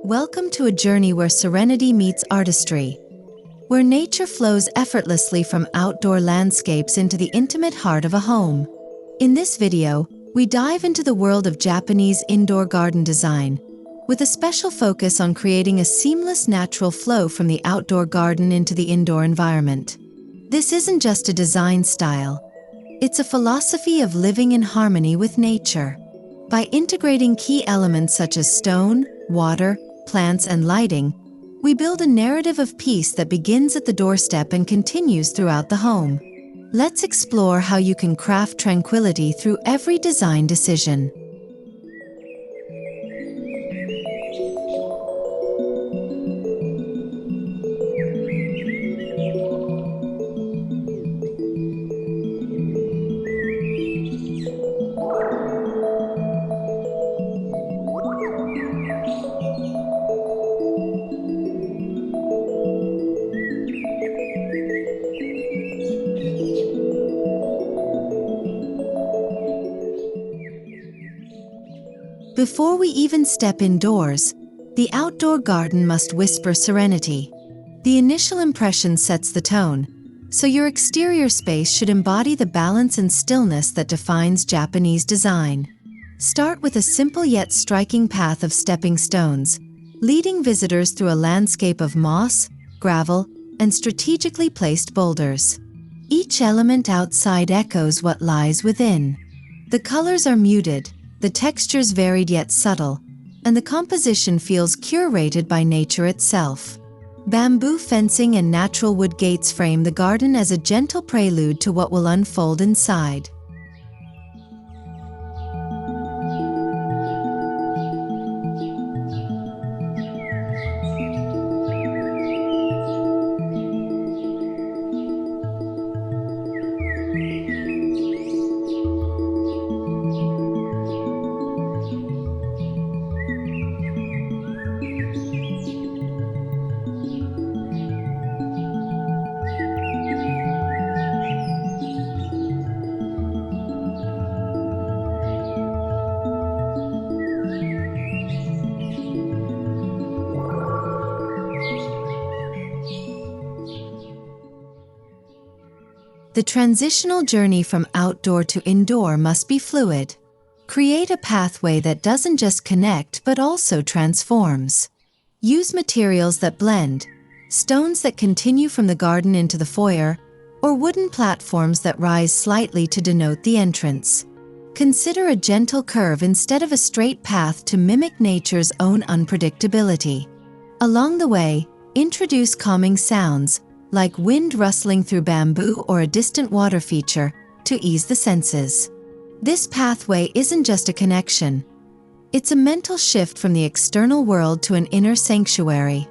Welcome to a journey where serenity meets artistry, where nature flows effortlessly from outdoor landscapes into the intimate heart of a home. In this video, we dive into the world of Japanese indoor garden design, with a special focus on creating a seamless natural flow from the outdoor garden into the indoor environment. This isn't just a design style, it's a philosophy of living in harmony with nature. By integrating key elements such as stone, water, plants, and lighting, we build a narrative of peace that begins at the doorstep and continues throughout the home. Let's explore how you can craft tranquility through every design decision. Before we even step indoors, the outdoor garden must whisper serenity. The initial impression sets the tone, so your exterior space should embody the balance and stillness that defines Japanese design. Start with a simple yet striking path of stepping stones, leading visitors through a landscape of moss, gravel, and strategically placed boulders. Each element outside echoes what lies within. The colors are muted, the textures varied yet subtle, and the composition feels curated by nature itself. Bamboo fencing and natural wood gates frame the garden as a gentle prelude to what will unfold inside. The transitional journey from outdoor to indoor must be fluid. Create a pathway that doesn't just connect but also transforms. Use materials that blend, stones that continue from the garden into the foyer, or wooden platforms that rise slightly to denote the entrance. Consider a gentle curve instead of a straight path to mimic nature's own unpredictability. Along the way, introduce calming sounds, like wind rustling through bamboo or a distant water feature, to ease the senses. This pathway isn't just a connection. It's a mental shift from the external world to an inner sanctuary.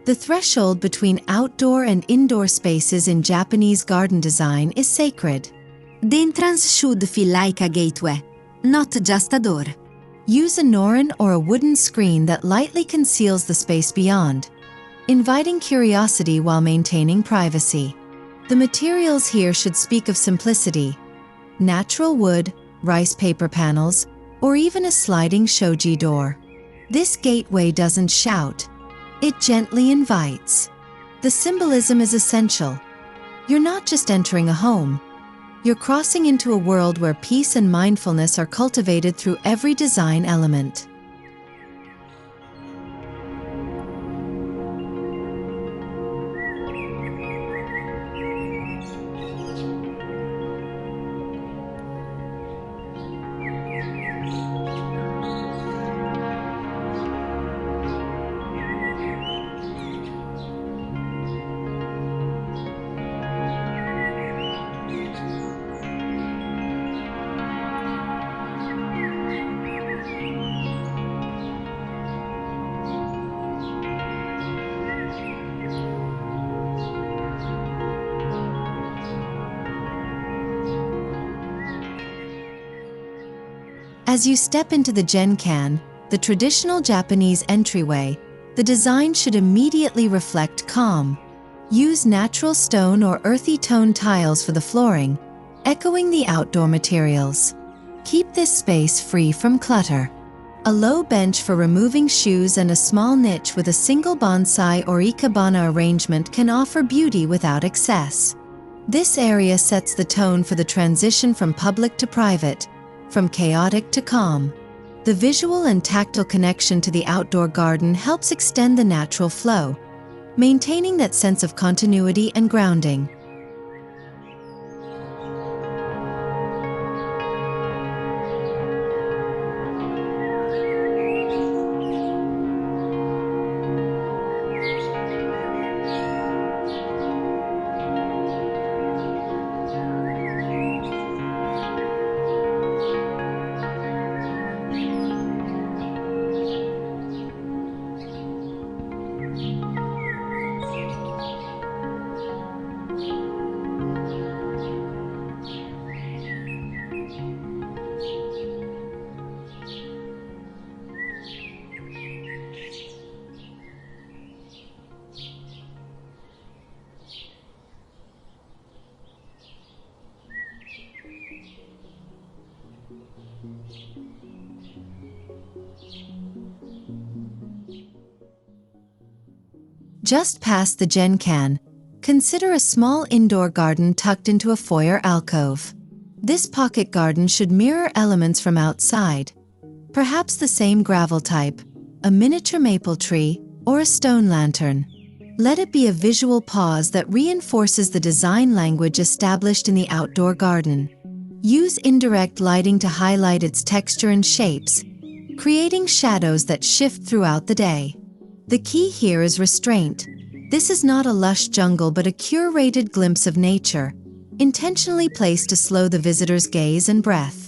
The threshold between outdoor and indoor spaces in Japanese garden design is sacred. The entrance should feel like a gateway, not just a door. Use a norin or a wooden screen that lightly conceals the space beyond, inviting curiosity while maintaining privacy. The materials here should speak of simplicity: natural wood, rice paper panels, or even a sliding shoji door. This gateway doesn't shout, it gently invites. The symbolism is essential. You're not just entering a home, you're crossing into a world where peace and mindfulness are cultivated through every design element. As you step into the Genkan, the traditional Japanese entryway, the design should immediately reflect calm. Use natural stone or earthy tone tiles for the flooring, echoing the outdoor materials. Keep this space free from clutter. A low bench for removing shoes and a small niche with a single bonsai or ikebana arrangement can offer beauty without excess. This area sets the tone for the transition from public to private, from chaotic to calm. The visual and tactile connection to the outdoor garden helps extend the natural flow, maintaining that sense of continuity and grounding. Just past the Genkan, consider a small indoor garden tucked into a foyer alcove. This pocket garden should mirror elements from outside, perhaps the same gravel type, a miniature maple tree, or a stone lantern. Let it be a visual pause that reinforces the design language established in the outdoor garden. Use indirect lighting to highlight its texture and shapes, creating shadows that shift throughout the day. The key here is restraint. This is not a lush jungle but a curated glimpse of nature, intentionally placed to slow the visitor's gaze and breath.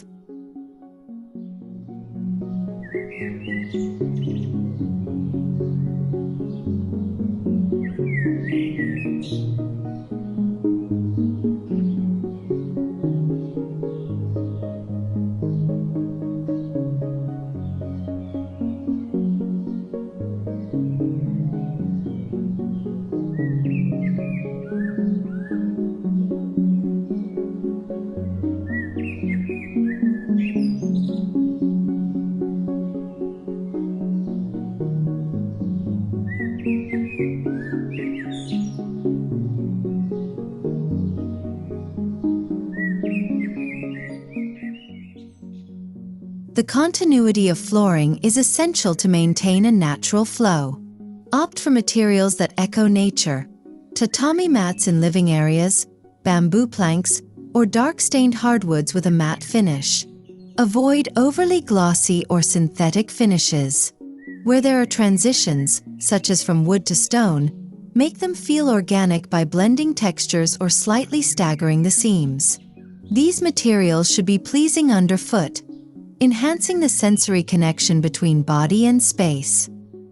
The continuity of flooring is essential to maintain a natural flow. Opt for materials that echo nature, tatami mats in living areas, bamboo planks, or dark-stained hardwoods with a matte finish. Avoid overly glossy or synthetic finishes. Where there are transitions, such as from wood to stone, make them feel organic by blending textures or slightly staggering the seams. These materials should be pleasing underfoot, enhancing the sensory connection between body and space.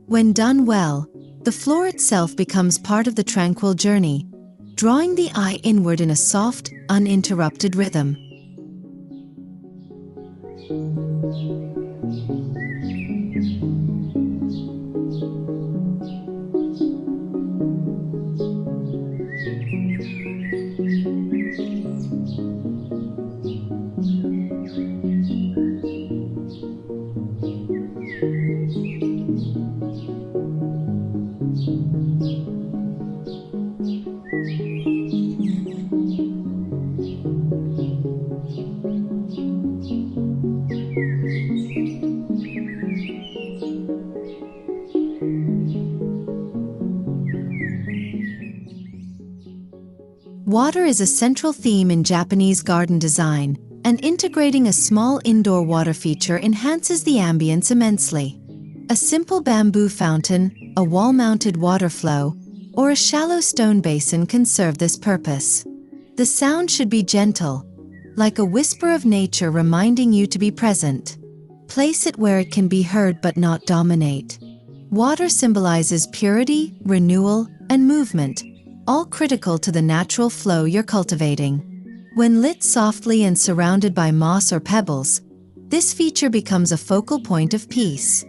When done well, the floor itself becomes part of the tranquil journey, drawing the eye inward in a soft, uninterrupted rhythm. Water is a central theme in Japanese garden design, and integrating a small indoor water feature enhances the ambience immensely. A simple bamboo fountain, a wall-mounted water flow, or a shallow stone basin can serve this purpose. The sound should be gentle, like a whisper of nature reminding you to be present. Place it where it can be heard but not dominate. Water symbolizes purity, renewal, and movement, all critical to the natural flow you're cultivating. When lit softly and surrounded by moss or pebbles, this feature becomes a focal point of peace.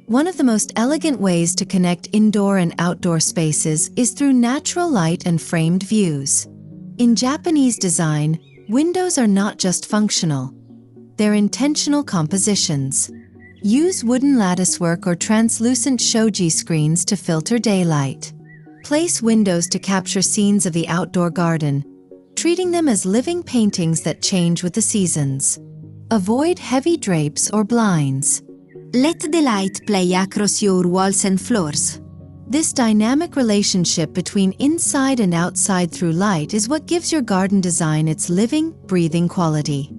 One of the most elegant ways to connect indoor and outdoor spaces is through natural light and framed views. In Japanese design, windows are not just functional. They're intentional compositions. Use wooden latticework or translucent shoji screens to filter daylight. Place windows to capture scenes of the outdoor garden, treating them as living paintings that change with the seasons. Avoid heavy drapes or blinds. Let the light play across your walls and floors. This dynamic relationship between inside and outside through light is what gives your garden design its living, breathing quality.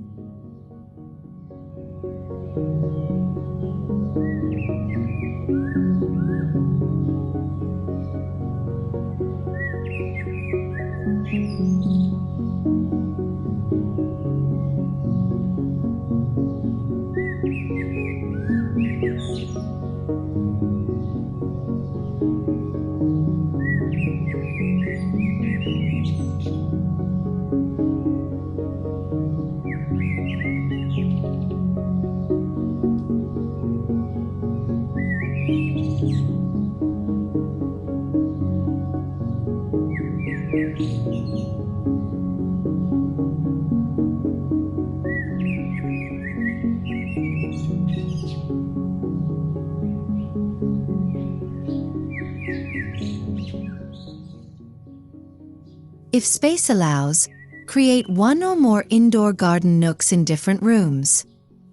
If space allows, create one or more indoor garden nooks in different rooms.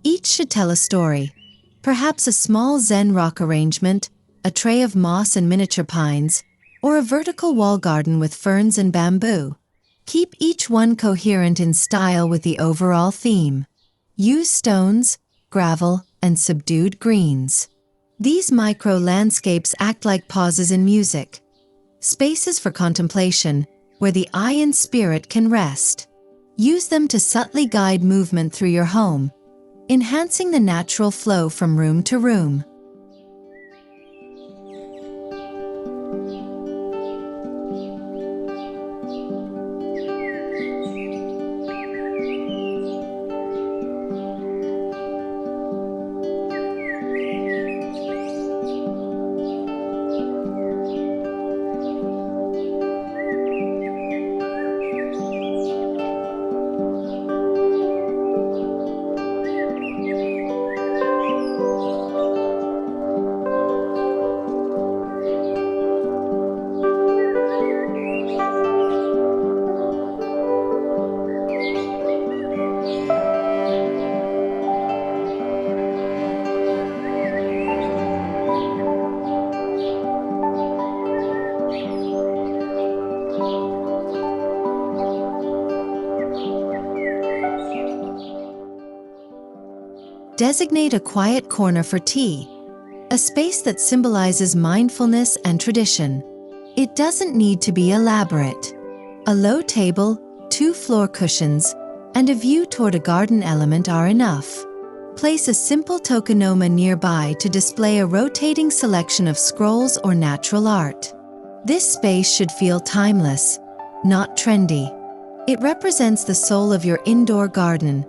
Each should tell a story. Perhaps a small Zen rock arrangement, a tray of moss and miniature pines, or a vertical wall garden with ferns and bamboo. Keep each one coherent in style with the overall theme. Use stones, gravel, and subdued greens. These micro-landscapes act like pauses in music. Spaces for contemplation, where the eye and spirit can rest. Use them to subtly guide movement through your home, enhancing the natural flow from room to room. Designate a quiet corner for tea, a space that symbolizes mindfulness and tradition. It doesn't need to be elaborate. A low table, 2 floor cushions, and a view toward a garden element are enough. Place a simple tokonoma nearby to display a rotating selection of scrolls or natural art. This space should feel timeless, not trendy. It represents the soul of your indoor garden,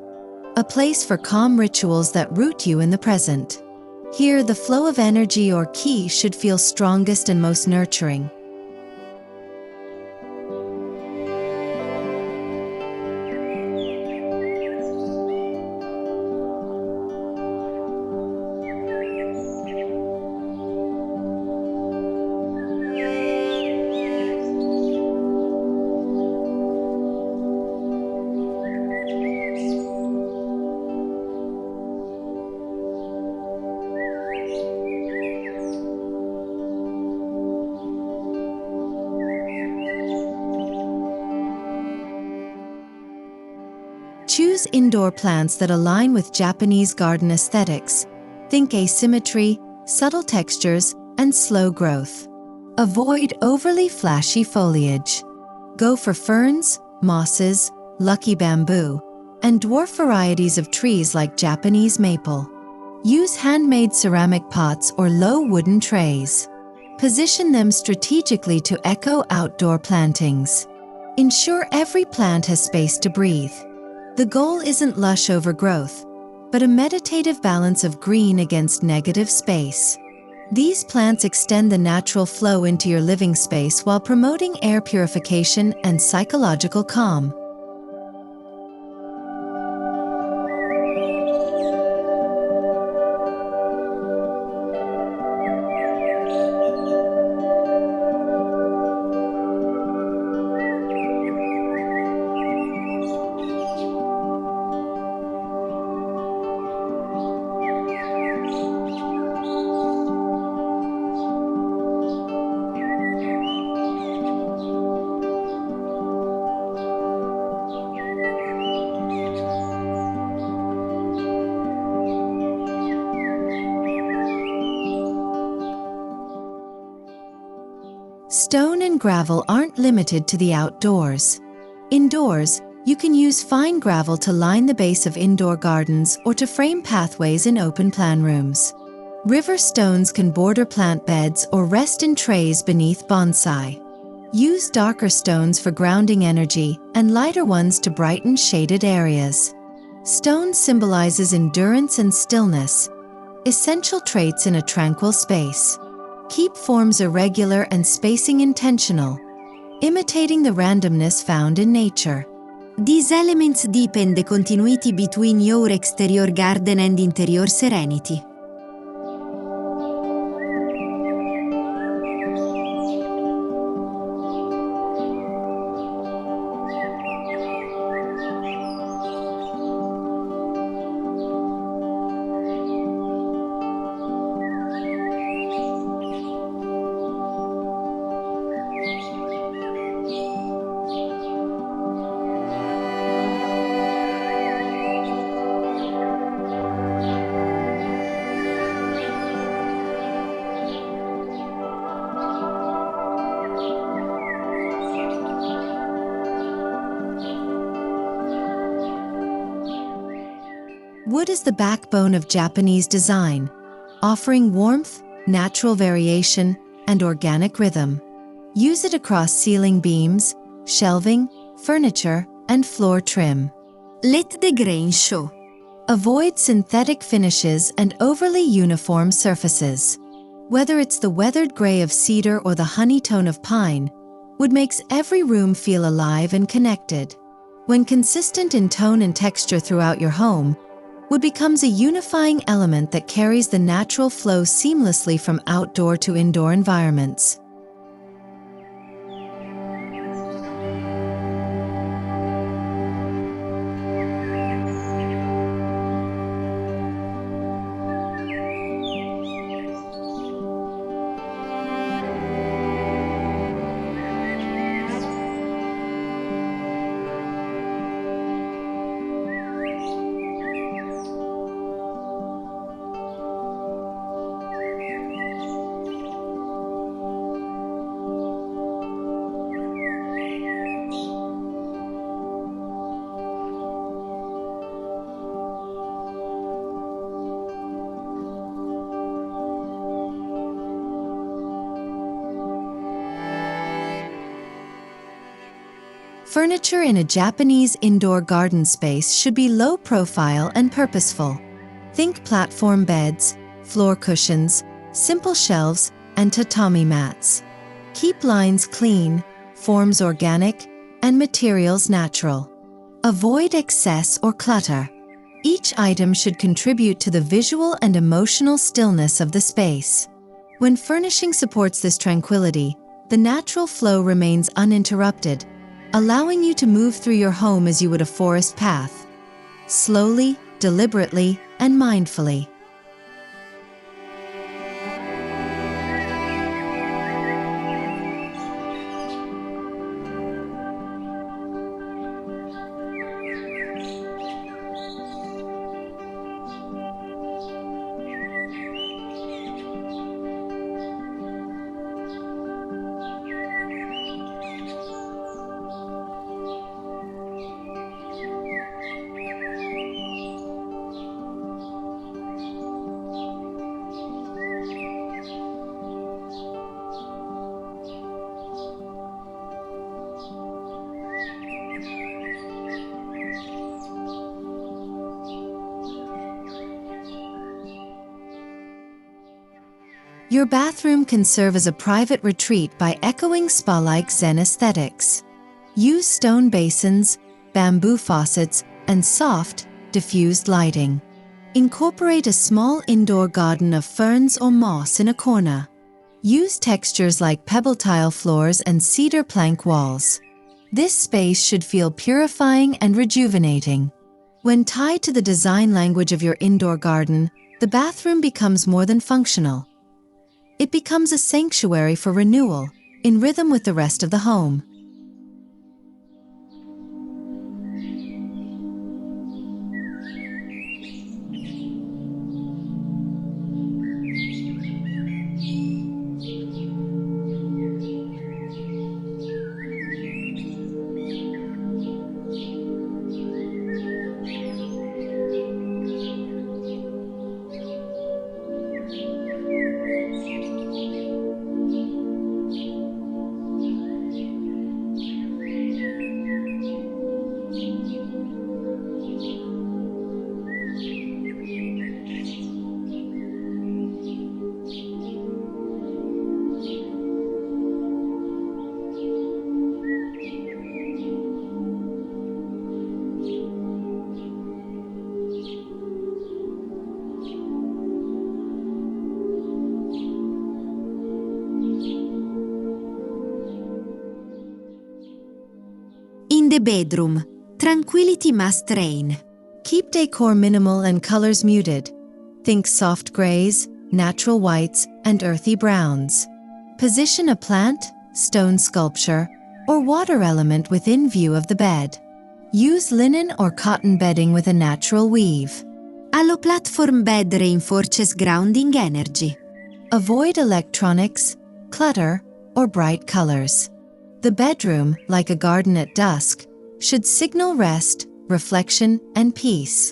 a place for calm rituals that root you in the present. Here, the flow of energy or ki should feel strongest and most nurturing. Choose indoor plants that align with Japanese garden aesthetics. Think asymmetry, subtle textures, and slow growth. Avoid overly flashy foliage. Go for ferns, mosses, lucky bamboo, and dwarf varieties of trees like Japanese maple. Use handmade ceramic pots or low wooden trays. Position them strategically to echo outdoor plantings. Ensure every plant has space to breathe. The goal isn't lush overgrowth, but a meditative balance of green against negative space. These plants extend the natural flow into your living space while promoting air purification and psychological calm. Stone and gravel aren't limited to the outdoors. Indoors, you can use fine gravel to line the base of indoor gardens or to frame pathways in open-plan rooms. River stones can border plant beds or rest in trays beneath bonsai. Use darker stones for grounding energy and lighter ones to brighten shaded areas. Stone symbolizes endurance and stillness, essential traits in a tranquil space. Keep forms irregular and spacing intentional, imitating the randomness found in nature. These elements deepen the continuity between your exterior garden and interior serenity. Wood is the backbone of Japanese design, offering warmth, natural variation, and organic rhythm. Use it across ceiling beams, shelving, furniture, and floor trim. Let the grain show. Avoid synthetic finishes and overly uniform surfaces. Whether it's the weathered gray of cedar or the honey tone of pine, wood makes every room feel alive and connected. When consistent in tone and texture throughout your home, wood becomes a unifying element that carries the natural flow seamlessly from outdoor to indoor environments. Furniture in a Japanese indoor garden space should be low profile and purposeful. Think platform beds, floor cushions, simple shelves, and tatami mats. Keep lines clean, forms organic, and materials natural. Avoid excess or clutter. Each item should contribute to the visual and emotional stillness of the space. When furnishing supports this tranquility, the natural flow remains uninterrupted, allowing you to move through your home as you would a forest path. Slowly, deliberately, and mindfully. Your bathroom can serve as a private retreat by echoing spa-like Zen aesthetics. Use stone basins, bamboo faucets, and soft, diffused lighting. Incorporate a small indoor garden of ferns or moss in a corner. Use textures like pebble tile floors and cedar plank walls. This space should feel purifying and rejuvenating. When tied to the design language of your indoor garden, the bathroom becomes more than functional. It becomes a sanctuary for renewal, in rhythm with the rest of the home. In the bedroom, tranquility must reign. Keep decor minimal and colors muted. Think soft grays, natural whites, and earthy browns. Position a plant, stone sculpture, or water element within view of the bed. Use linen or cotton bedding with a natural weave. A low platform bed reinforces grounding energy. Avoid electronics, clutter, or bright colors. The bedroom, like a garden at dusk, should signal rest, reflection, and peace.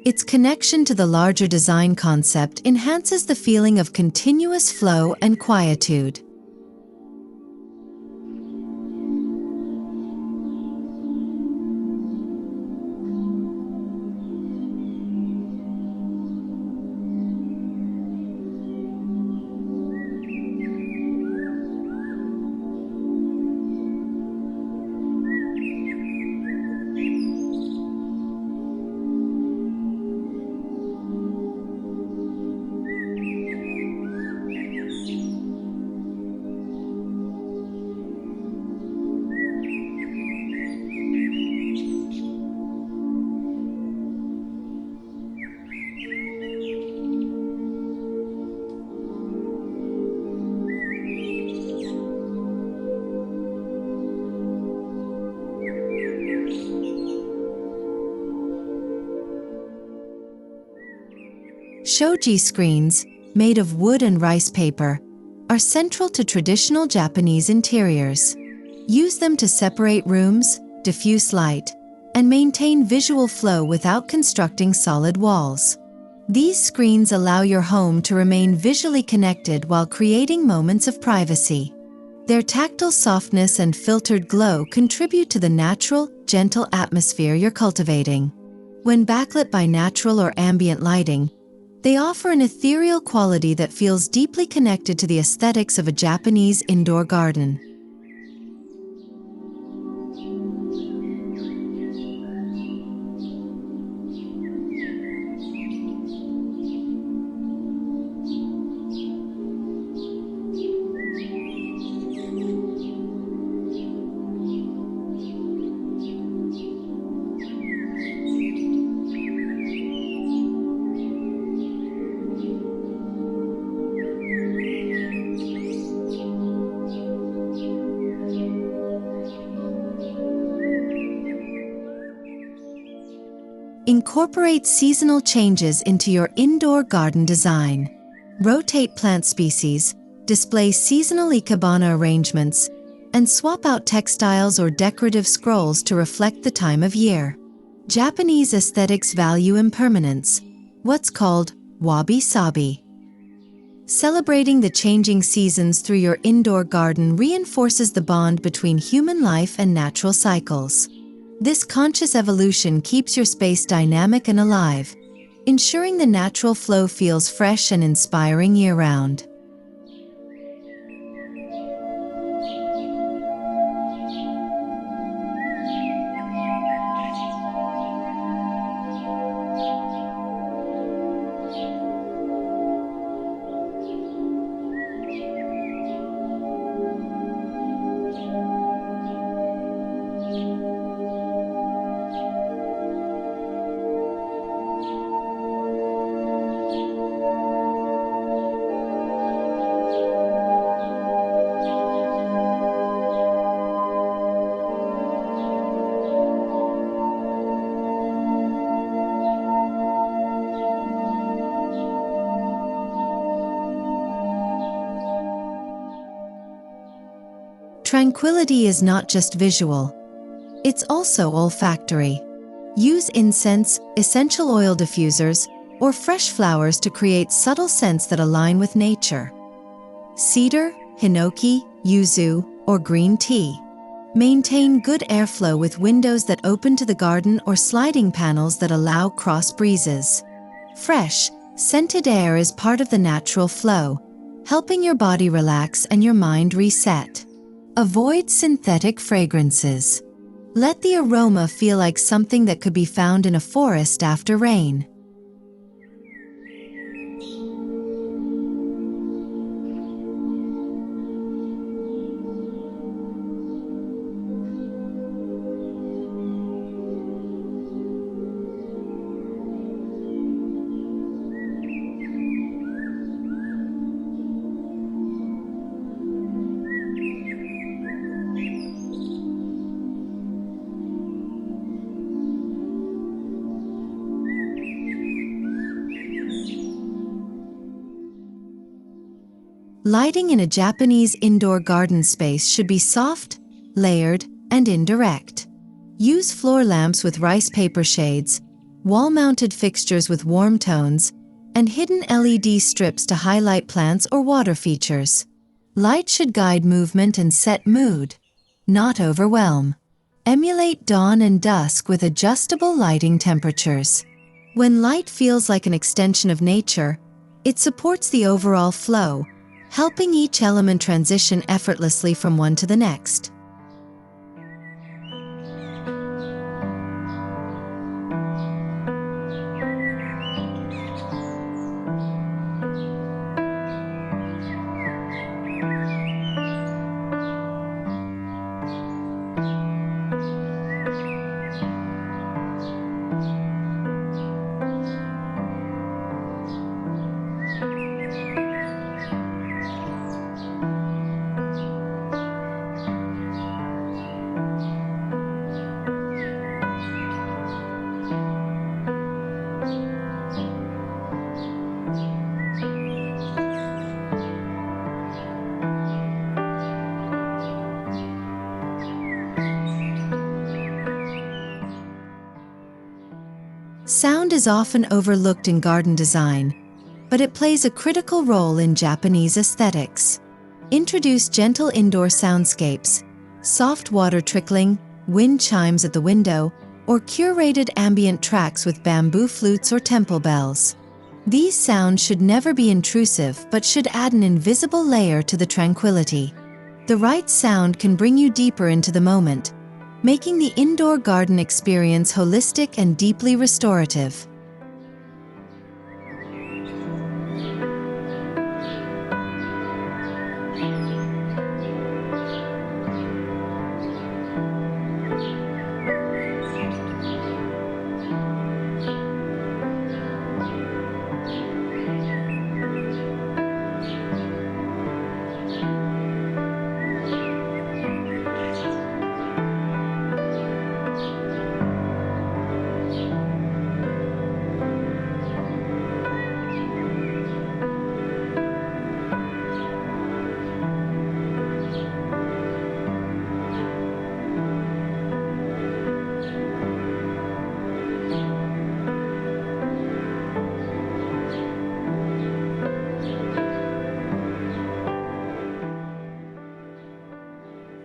Its connection to the larger design concept enhances the feeling of continuous flow and quietude. Shoji screens, made of wood and rice paper, are central to traditional Japanese interiors. Use them to separate rooms, diffuse light, and maintain visual flow without constructing solid walls. These screens allow your home to remain visually connected while creating moments of privacy. Their tactile softness and filtered glow contribute to the natural, gentle atmosphere you're cultivating. When backlit by natural or ambient lighting, they offer an ethereal quality that feels deeply connected to the aesthetics of a Japanese indoor garden. Incorporate seasonal changes into your indoor garden design. Rotate plant species, display seasonal ikebana arrangements, and swap out textiles or decorative scrolls to reflect the time of year. Japanese aesthetics value impermanence, what's called wabi-sabi. Celebrating the changing seasons through your indoor garden reinforces the bond between human life and natural cycles. This conscious evolution keeps your space dynamic and alive, ensuring the natural flow feels fresh and inspiring year-round. Tranquility is not just visual, it's also olfactory. Use incense, essential oil diffusers, or fresh flowers to create subtle scents that align with nature. Cedar, hinoki, yuzu, or green tea. Maintain good airflow with windows that open to the garden or sliding panels that allow cross breezes. Fresh, scented air is part of the natural flow, helping your body relax and your mind reset. Avoid synthetic fragrances. Let the aroma feel like something that could be found in a forest after rain. Lighting in a Japanese indoor garden space should be soft, layered, and indirect. Use floor lamps with rice paper shades, wall-mounted fixtures with warm tones, and hidden LED strips to highlight plants or water features. Light should guide movement and set mood, not overwhelm. Emulate dawn and dusk with adjustable lighting temperatures. When light feels like an extension of nature, it supports the overall flow, helping each element transition effortlessly from one to the next. Sound is often overlooked in garden design, but it plays a critical role in Japanese aesthetics. Introduce gentle indoor soundscapes, soft water trickling, wind chimes at the window, or curated ambient tracks with bamboo flutes or temple bells. These sounds should never be intrusive but should add an invisible layer to the tranquility. The right sound can bring you deeper into the moment, making the indoor garden experience holistic and deeply restorative.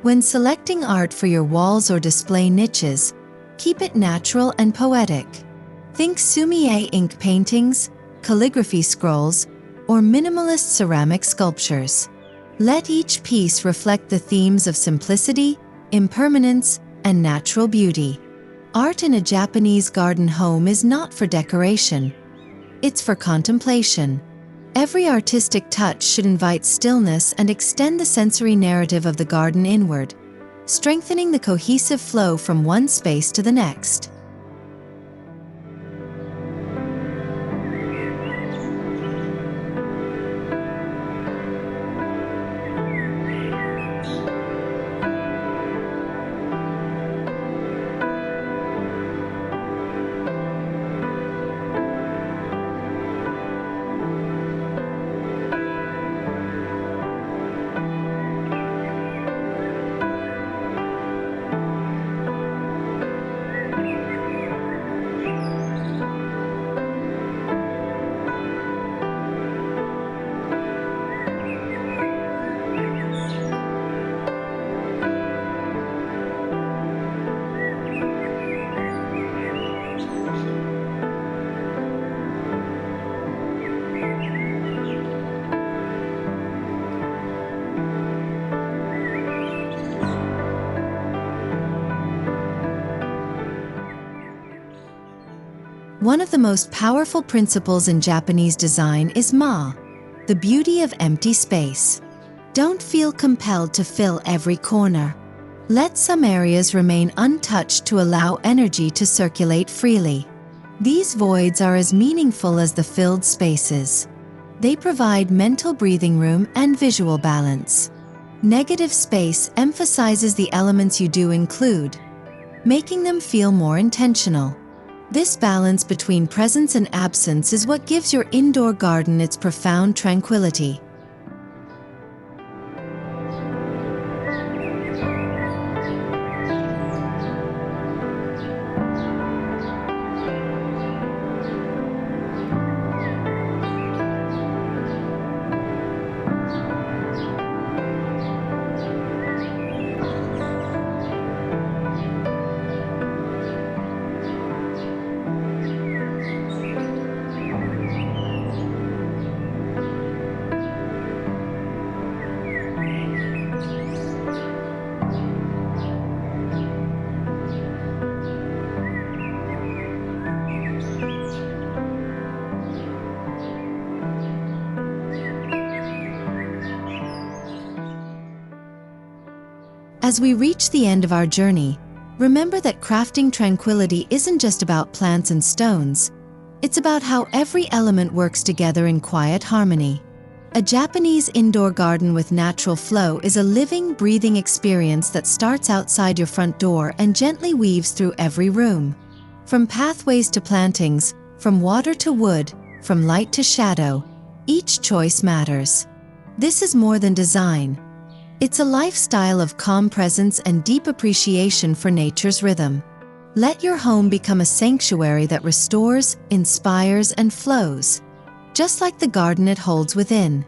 When selecting art for your walls or display niches, keep it natural and poetic. Think sumi-e ink paintings, calligraphy scrolls, or minimalist ceramic sculptures. Let each piece reflect the themes of simplicity, impermanence, and natural beauty. Art in a Japanese garden home is not for decoration. It's for contemplation. Every artistic touch should invite stillness and extend the sensory narrative of the garden inward, strengthening the cohesive flow from one space to the next. One of the most powerful principles in Japanese design is ma, the beauty of empty space. Don't feel compelled to fill every corner. Let some areas remain untouched to allow energy to circulate freely. These voids are as meaningful as the filled spaces. They provide mental breathing room and visual balance. Negative space emphasizes the elements you do include, making them feel more intentional. This balance between presence and absence is what gives your indoor garden its profound tranquility. As we reach the end of our journey, remember that crafting tranquility isn't just about plants and stones. It's about how every element works together in quiet harmony. A Japanese indoor garden with natural flow is a living, breathing experience that starts outside your front door and gently weaves through every room. From pathways to plantings, from water to wood, from light to shadow, each choice matters. This is more than design. It's a lifestyle of calm presence and deep appreciation for nature's rhythm. Let your home become a sanctuary that restores, inspires, and flows, just like the garden it holds within.